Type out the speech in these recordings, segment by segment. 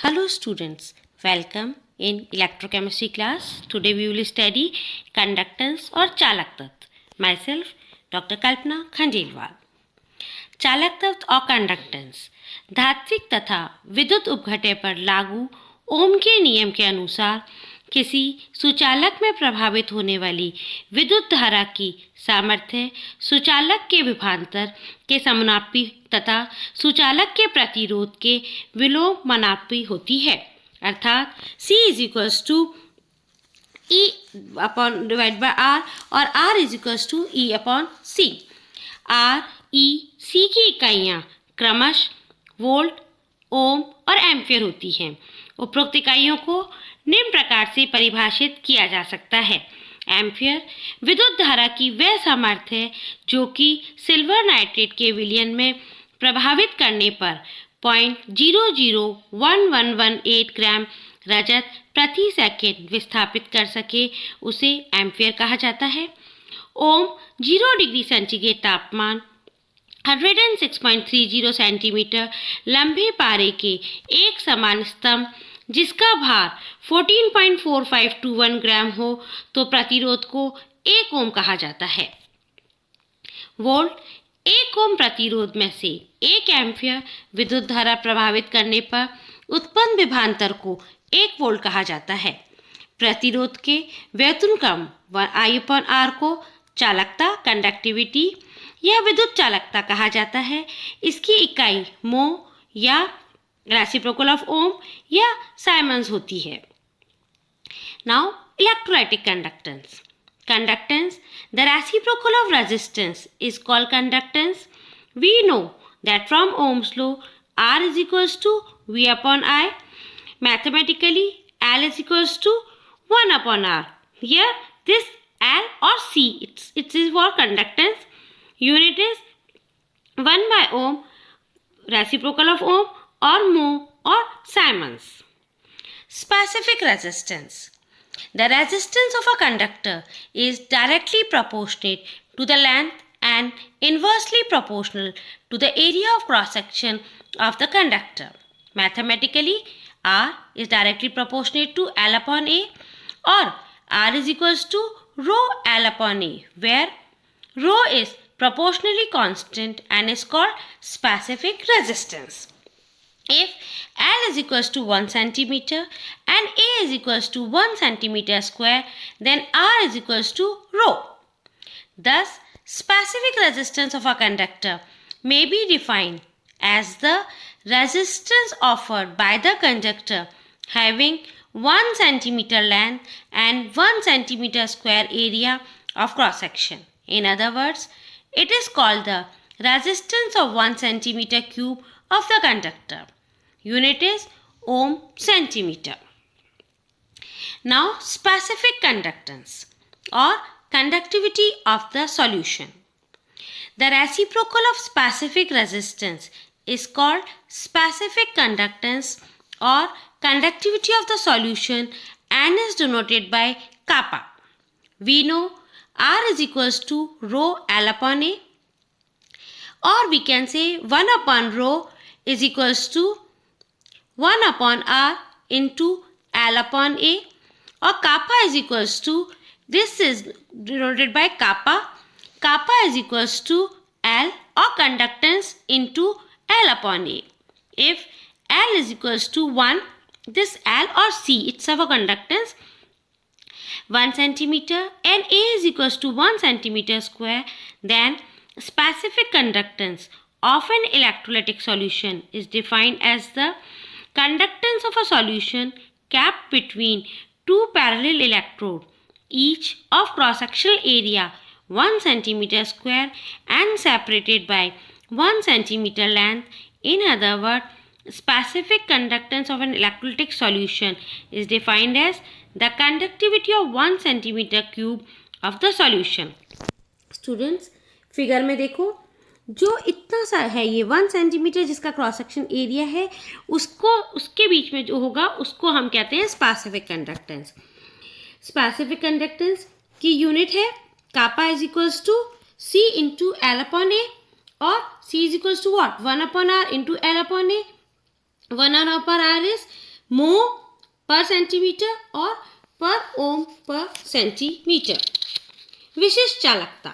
Hello students, welcome in electrochemistry class. Today we will study conductance or चालक तत्व. Myself Dr. Kalpana Khanjelwal. चालक तत्व और conductance धात्विक तथा विद्युत उपघटे पर लागू ओम के नियम के अनुसार किसी सुचालक में प्रभावित होने वाली विद्युत धारा की सामर्थ्य सुचालक के विभवांतर के समानुपाती तथा सुचालक के प्रतिरोध के विलोमानुपाती होती है। अर्थात C is equals to E upon divide by R और R is equals to E upon C। R, E, C की इकाइयाँ क्रमश वोल्ट, ओम और एम्पियर होती हैं। उपरोक्त इकाइयों को निम्न प्रकार से परिभाषित किया जा सकता है। एम्पियर विद्युत धारा की वह सामर्थ्य है जो कि सिल्वर नाइट्रेट के विलयन में प्रभावित करने पर 0.001118 ग्राम रजत प्रति सेकंड विस्थापित कर सके, उसे एम्पियर कहा जाता है। ओम 0 डिग्री सेंटीग्रेड तापमान 106.30 सेंटीमीटर लंबे पारे के एक समान स्तंभ जिसका भार 14.4521 ग्राम हो तो प्रतिरोध को 1 ओम कहा जाता है। वोल्ट 1 ओम प्रतिरोध में से 1 एम्पियर विद्युत धारा प्रभावित करने पर उत्पन्न विभवांतर को 1 वोल्ट कहा जाता है। प्रतिरोध के व्युत्क्रम I/R को चालकता कंडक्टिविटी या विद्युत चालकता कहा जाता है। इसकी इकाई मो या रेसिप्रोकल ऑफ ओम या साइमंस होती है। Now electrolytic conductance. Conductance, the reciprocal of resistance is called conductance. We know that from Ohm's law, R is equals to V upon I. Mathematically, L is equals to 1 upon R. Here, this L or C, it is for conductance. Unit is 1 by ohm, reciprocal of ohm or mho or Siemens. Specific resistance. The resistance of a conductor is directly proportionate to the length and inversely proportional to the area of cross-section of the conductor. Mathematically, R is directly proportionate to L upon A or R is equals to rho L upon A, where rho is proportionally constant and is called specific resistance. If L is equals to 1 centimeter and A is equals to 1 centimeter square, then R is equals to rho. Thus, specific resistance of a conductor may be defined as the resistance offered by the conductor having 1 centimeter length and 1 centimeter square area of cross section. In other words, it is called the resistance of 1 centimeter cube of the conductor. Unit is ohm centimeter. Now, specific conductance or conductivity of the solution. The reciprocal of specific resistance is called specific conductance or conductivity of the solution and is denoted by kappa. We know R is equals to rho L upon A, or we can say 1 upon rho is equals to 1 upon R into L upon A, or kappa is equals to, this is denoted by kappa. Kappa is equals to L or conductance into L upon A. If L is equals to 1, this L or C itself a conductance 1 centimeter and A is equals to 1 centimeter square, then specific conductance of an electrolytic solution is defined as the conductance of a solution kept between two parallel electrodes, each of cross-sectional area 1 centimeter square and separated by 1 centimeter length. In other words, specific conductance of an electrolytic solution is defined as the conductivity of 1 centimeter cube of the solution. Students, figure में देखो, जो इतना सा है ये 1 centimetre जिसका cross section area है, उसके बीच में जो होगा उसको हम कहते हैं स्पेसिफिक कंडक्टेंस। स्पेसिफिक कंडक्टेंस की यूनिट है kappa is equals to C into L upon A, और C is equals to what 1 upon R into L upon A. 1 upon R is mho per centimetre और per ओम पर centimetre. विशिष्ट चालकता,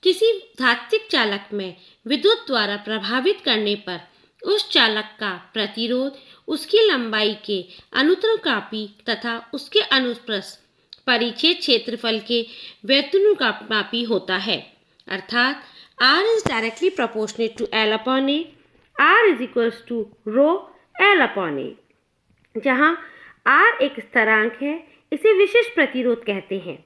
किसी धात्विक चालक में विद्युत द्वारा प्रभावित करने पर उस चालक का प्रतिरोध उसकी लंबाई के अनुक्रमानुपाती तथा उसके अनुप्रस्थ परिच्छेद क्षेत्रफल के व्युत्क्रमानुपाती होता है, अर्थात R is directly proportionate to L upon A, R is equals to rho L upon A। जहाँ R एक स्थिरांक है, इसे विशिष्ट प्रतिरोध कहते हैं।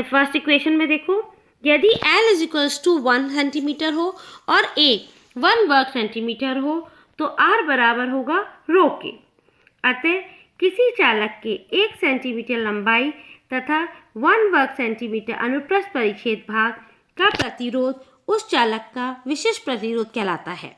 फर्स्ट इक्वेशन में देखो, यदि L is equals to 1 centimetre हो और A 1 वर्ग सेंटीमीटर हो तो R बराबर होगा रो के। अतः किसी चालक के 1 सेंटीमीटर लंबाई तथा 1 वर्ग सेंटीमीटर अनुप्रस्थ परिच्छेद भाग का प्रतिरोध उस चालक का विशिष्ट प्रतिरोध कहलाता है।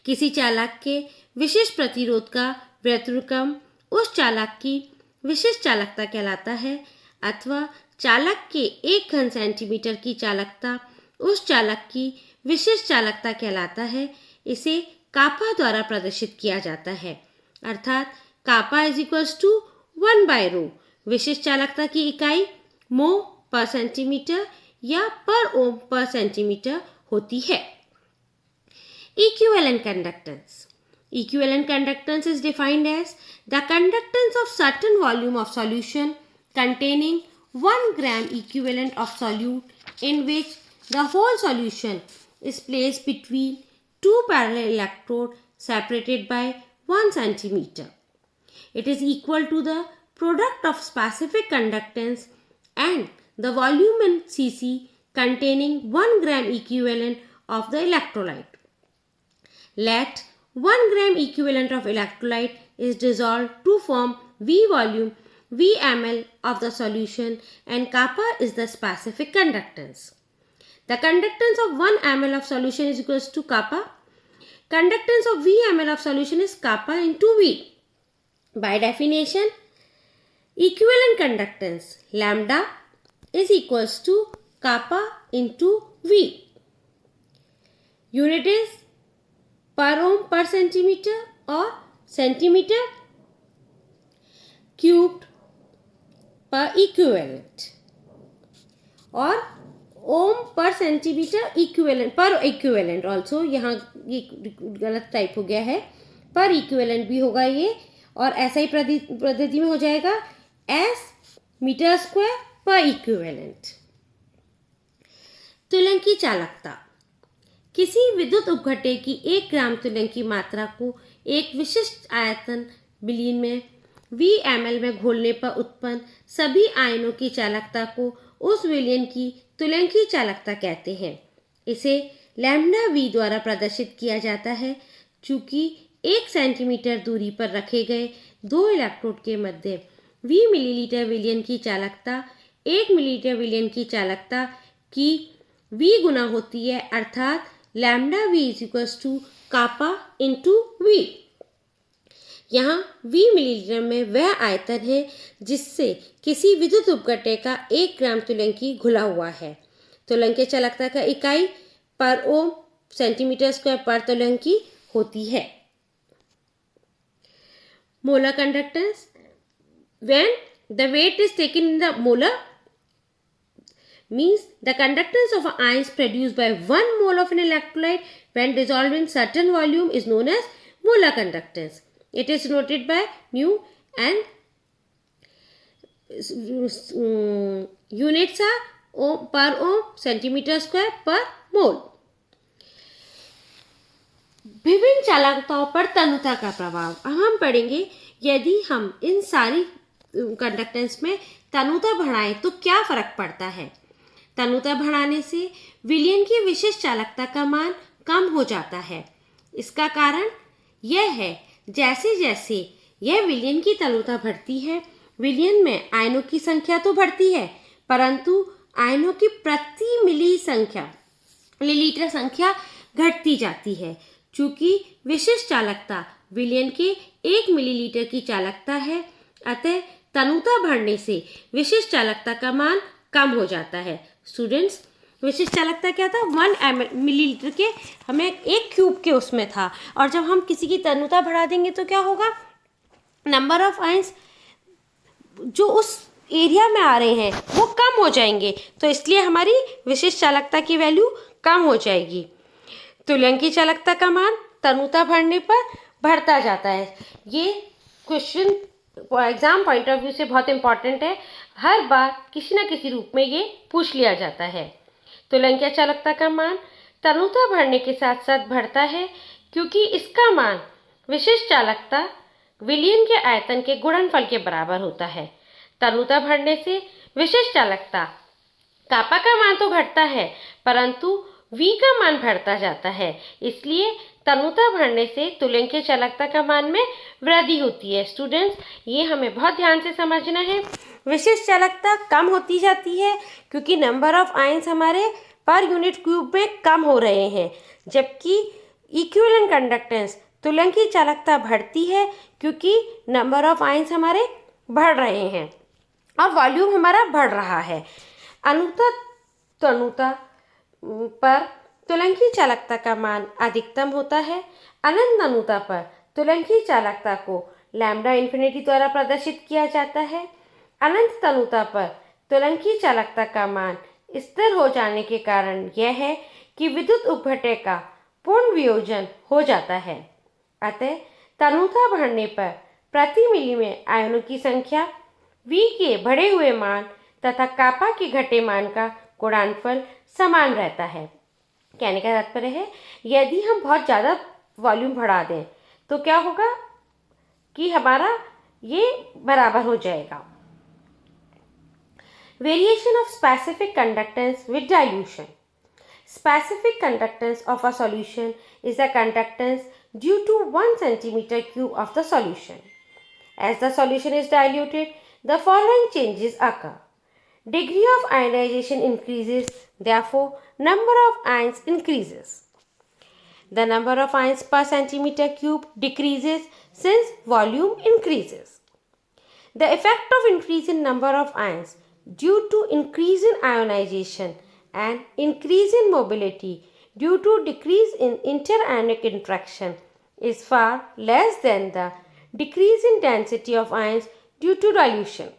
किसी चालक के विशिष्ट प्रतिरोध का व्युत्क्रम उस चालक की विशिष्ट चालकता कहलाता है, अथवा चालक के 1 घन सेंटीमीटर की चालकता उस चालक की विशिष्ट चालकता कहलाता है। इसे कापा द्वारा प्रदर्शित किया जाता है, अर्थात कापा इज इक्वल्स टू 1 बाय रो। विशिष्ट चालकता की इकाई मो पर सेंटीमीटर या पर ओम पर सेंटीमीटर होती है। Equivalent conductance. Equivalent conductance is defined as the conductance of certain volume of solution containing 1 gram equivalent of solute in which the whole solution is placed between two parallel electrodes separated by 1 centimeter. It is equal to the product of specific conductance and the volume in cc containing 1 gram equivalent of the electrolyte. Let 1 gram equivalent of electrolyte is dissolved to form V volume V ml of the solution and kappa is the specific conductance. The conductance of 1 ml of solution is equals to kappa. Conductance of V ml of solution is kappa into V. By definition, equivalent conductance lambda is equals to kappa into V. Unit is पर ओम पर centimetre और centimetre cubed पर equivalent और ओम पर centimetre equivalent पर equivalent also. यहाँ ये गलत टाइप हो गया है, पर इक्विवेलेंट भी होगा ये, और ऐसा ही पद्धति में हो जाएगा एस मीटर स्क्वायर पर इक्विवेलेंट। तुल्यन की चालकता, किसी विद्युत उपघटे की 1 ग्राम तुल्यन की मात्रा को एक विशिष्ट आयतन विलयन में V ml में घोलने पर उत्पन्न सभी आयनों की चालकता को उस विलयन की तुल्यन की चालकता कहते हैं। इसे लैम्डा V द्वारा प्रदर्शित किया जाता है, चूँकि 1 सेंटीमीटर दूरी पर रखे गए 2 इलेक्ट्रोड के मध्य V मिलीलीटर विलयन की चालकता 1 मिलीलीटर विलयन की चालकता की V गुना होती है, अर्थात lambda V is equals to kappa into V। यहाँ V मिलीलीटर में वह आयतन है जिससे किसी विद्युत उपघटे का 1 ग्राम तुल्यन की घुला हुआ है। तुल्यन के चालकता का इकाई पर ओम सेंटीमीटर स्क्वायर पर तुल्यन की होती है। Molar conductance, when the weight is taken in the molar means the conductance of ions produced by 1 mole of an electrolyte when dissolved in certain volume is known as molar conductance. It is denoted by mu and units are ohm per ohm centimeter square per mole. विभिन्न चालकताओं पर तनुता का प्रभाव अब हम पढ़ेंगे। यदि हम इन सारी कंडक्टेंस में तनुता बढ़ाएं तो क्या फर्क पड़ता है। तनुता बढ़ाने से विलयन की विशिष्ट चालकता का मान कम हो जाता है। इसका कारण यह है, जैसे जैसे यह विलयन की तनुता बढ़ती है, विलयन में आयनों की संख्या तो बढ़ती है, परंतु आयनों की प्रति मिलीलीटर संख्या घटती जाती है। चूँकि विशिष्ट चालकता विलयन के 1 मिलीलीटर की चालकता है, अतः तनुता बढ़ने से विशिष्ट चालकता का मान कम हो जाता है। Students, विशिष्ट चालकता क्या था, 1 मिलीलीटर के हमें 1 क्यूब के उसमें था, और जब हम किसी की तन्यता बढ़ा देंगे तो क्या होगा, नंबर ऑफ आयंस जो उस एरिया में आ रहे हैं वो कम हो जाएंगे, तो इसलिए हमारी विशिष्ट चालकता की वैल्यू कम हो जाएगी। तुल्यंकी चालकता का मान तनुता बढ़ने पर बढ़ता जाता है। ये question exam point of view से बहुत इंपॉर्टेंट है, हर बार किसी न किसी रूप में ये पूछ लिया जाता है। तुल्यंकी चालकता का मान तनुता बढ़ने के साथ साथ बढ़ता है क्योंकि इसका मान विशिष्ट चालकता विलयन के आयतन के गुणनफल के बराबर होता है। तनुता बढ़ने से विशिष्ट चालकता कापा का मान तो घटता है परंतु V का मान बढ़ता जाता है, इसलिए तनुता बढ़ने से तुल्यंकी चालकता का मान में वृद्धि होती है। स्टूडेंट्स, ये हमें बहुत ध्यान से समझना है। विशिष्ट चालकता कम होती जाती है क्योंकि नंबर ऑफ आयंस हमारे पर यूनिट क्यूब में कम हो रहे हैं, जबकि इक्विवेलेंट कंडक्टेंस तुल्यंकी चालकता बढ़ती है क्योंकि नंबर ऑफ आयंस हमारे बढ़ रहे हैं और वॉल्यूम हमारा बढ़ रहा है। अनुता तनुता पर तुल्यंकी चालकता का मान अधिकतम होता है। अनंत तनुता पर तुल्यंकी चालकता को लैम्डा इन्फिनिटी द्वारा प्रदर्शित किया जाता है। अनंत तनुता पर तुल्यंकी चालकता का मान स्थिर हो जाने के कारण यह है कि विद्युत उपघटय का पूर्ण वियोजन हो जाता है। अतः तनुता बढ़ने पर प्रति मिली में आयनों की संख्या V के बढ़े हुए मान तथा कापा के घटे मान का गुणनफल समान रहता है। कहने का तात्पर्य है, यदि हम बहुत ज़्यादा वॉल्यूम बढ़ा दें तो क्या होगा कि हमारा ये बराबर हो जाएगा। Variation of specific conductance with dilution. Specific conductance of a solution is the conductance due to 1 centimeter cube of the solution. As the solution is diluted, the following changes occur. Degree of ionization increases, therefore number of ions increases. The number of ions per centimeter cube decreases since volume increases. The effect of increase in number of ions due to increase in ionization and increase in mobility due to decrease in interionic interaction is far less than the decrease in density of ions due to dilution.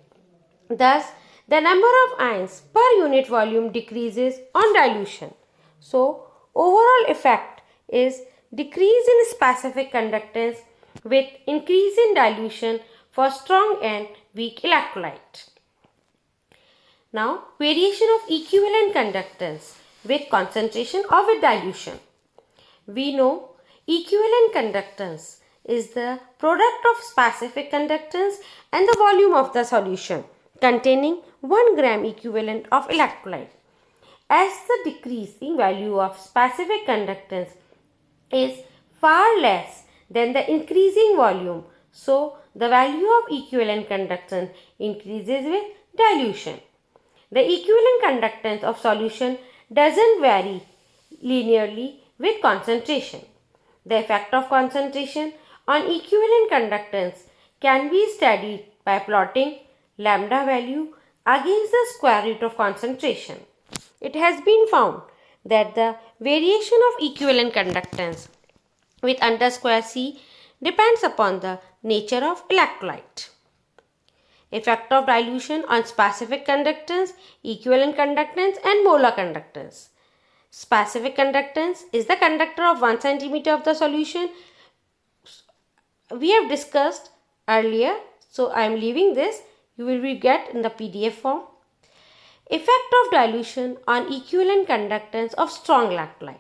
Thus, the number of ions per unit volume decreases on dilution. So, overall effect is decrease in specific conductance with increase in dilution for strong and weak electrolyte. Now, variation of equivalent conductance with concentration or with dilution. We know equivalent conductance is the product of specific conductance and the volume of the solution containing 1 gram equivalent of electrolyte. As the decreasing value of specific conductance is far less than the increasing volume, so the value of equivalent conductance increases with dilution. The equivalent conductance of solution doesn't vary linearly with concentration. The effect of concentration on equivalent conductance can be studied by plotting lambda value against the square root of concentration. It has been found that the variation of equivalent conductance with underscore C depends upon the nature of electrolyte. Effect of dilution on specific conductance, equivalent conductance and molar conductance. Specific conductance is the conductor of 1 centimeter of the solution. We have discussed earlier, so I am leaving this. You will get in the PDF form. Effect of dilution on equivalent conductance of strong electrolyte.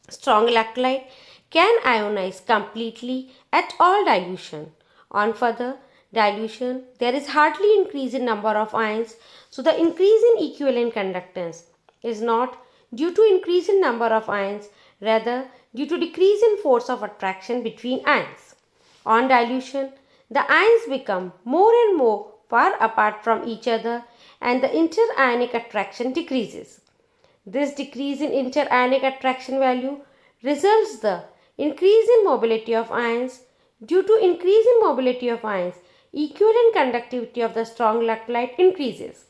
Strong electrolyte can ionize completely at all dilution. On further dilution, there is hardly increase in number of ions, so the increase in equivalent conductance is not due to increase in number of ions, rather due to decrease in force of attraction between ions. On dilution, the ions become more and more far apart from each other and the interionic attraction decreases. This decrease in interionic attraction value results the increase in mobility of ions. Due to increase in mobility of ions, equivalent conductivity of the strong electrolyte increases.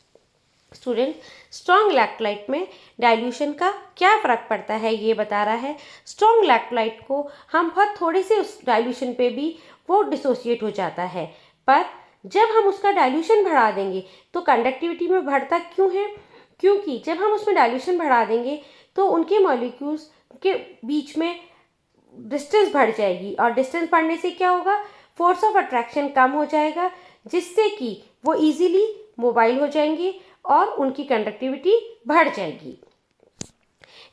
Student, strong electrolyte में dilution का क्या फ़र्क पड़ता है ये बता रहा है। स्ट्रॉन्ग इलेक्ट्रोलाइट को हम बहुत थोड़े से उस डाइल्यूशन पे भी वो डिसोसिएट हो जाता है, पर जब हम उसका डाइल्यूशन बढ़ा देंगे तो कंडक्टिविटी में बढ़ता क्यों है? क्योंकि जब हम उसमें डाइल्यूशन बढ़ा देंगे तो उनके मॉलिक्यूल्स के बीच में डिस्टेंस बढ़ जाएगी, और डिस्टेंस बढ़ने से क्या होगा? फोर्स ऑफ अट्रैक्शन कम हो जाएगा, जिससे कि वो इजीली मोबाइल हो जाएंगे और उनकी कंडक्टिविटी बढ़ जाएगी।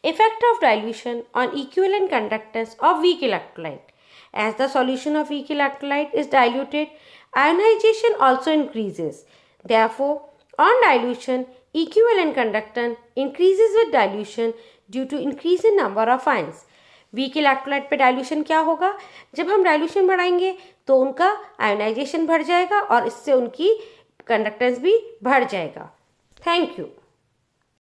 Effect of dilution on equivalent conductance of weak electrolyte. As the solution of weak electrolyte is diluted, ionization also increases. Therefore, on dilution, equivalent conductance increases with dilution due to increase in number of ions. Weak electrolyte पे dilution क्या होगा? जब हम dilution बढ़ाएंगे तो उनका ionisation बढ़ जाएगा और इससे उनकी कंडक्टेंस भी बढ़ जाएगा। Thank you.